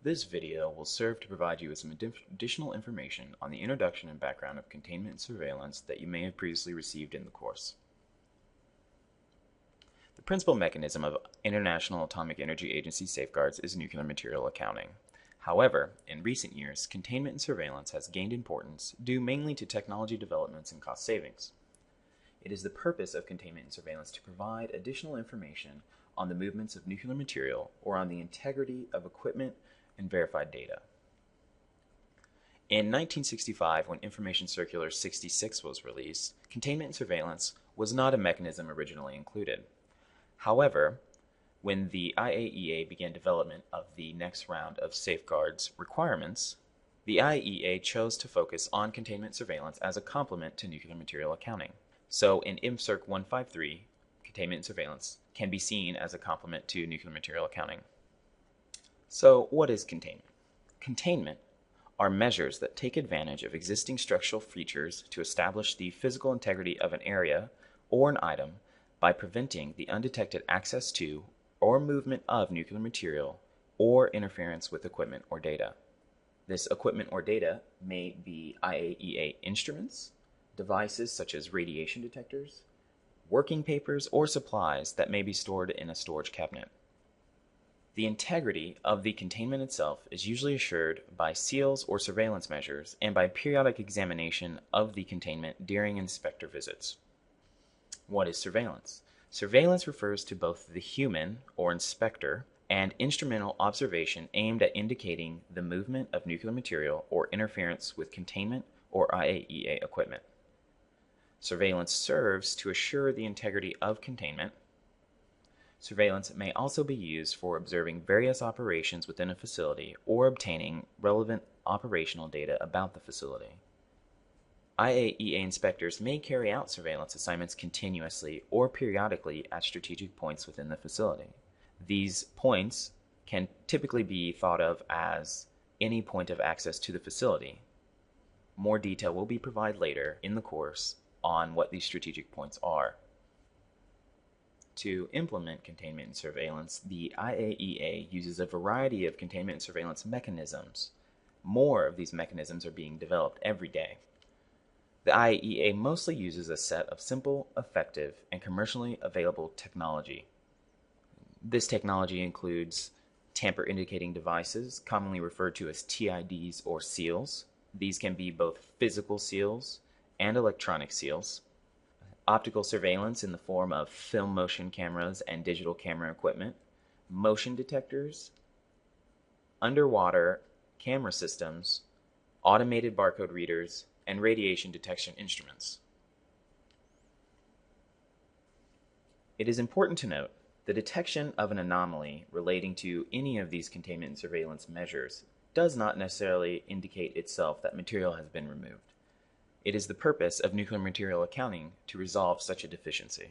This video will serve to provide you with some additional information on the introduction and background of containment and surveillance that you may have previously received in the course. The principal mechanism of International Atomic Energy Agency safeguards is nuclear material accounting. However, in recent years, containment and surveillance has gained importance due mainly to technology developments and cost savings. It is the purpose of containment and surveillance to provide additional information on the movements of nuclear material or on the integrity of equipment and verified data. In 1965, when Information Circular 66 was released, containment and surveillance was not a mechanism originally included. However, when the IAEA began development of the next round of safeguards requirements, the IAEA chose to focus on containment surveillance as a complement to nuclear material accounting. So in IMCIRC 153, containment and surveillance can be seen as a complement to nuclear material accounting. So what is containment? Containment are measures that take advantage of existing structural features to establish the physical integrity of an area or an item by preventing the undetected access to or movement of nuclear material or interference with equipment or data. This equipment or data may be IAEA instruments, devices such as radiation detectors, working papers, or supplies that may be stored in a storage cabinet. The integrity of the containment itself is usually assured by seals or surveillance measures and by periodic examination of the containment during inspector visits. What is surveillance? Surveillance refers to both the human, or inspector, and instrumental observation aimed at indicating the movement of nuclear material or interference with containment or IAEA equipment. Surveillance serves to assure the integrity of containment. Surveillance may also be used for observing various operations within a facility or obtaining relevant operational data about the facility. IAEA inspectors may carry out surveillance assignments continuously or periodically at strategic points within the facility. These points can typically be thought of as any point of access to the facility. More detail will be provided later in the course on what these strategic points are. To implement containment and surveillance, the IAEA uses a variety of containment and surveillance mechanisms. More of these mechanisms are being developed every day. The IAEA mostly uses a set of simple, effective, and commercially available technology. This technology includes tamper-indicating devices, commonly referred to as TIDs or seals. These can be both physical seals and electronic seals. Optical surveillance in the form of film motion cameras and digital camera equipment, motion detectors, underwater camera systems, automated barcode readers, and radiation detection instruments. It is important to note the detection of an anomaly relating to any of these containment and surveillance measures does not necessarily indicate itself that material has been removed. It is the purpose of nuclear material accounting to resolve such a deficiency.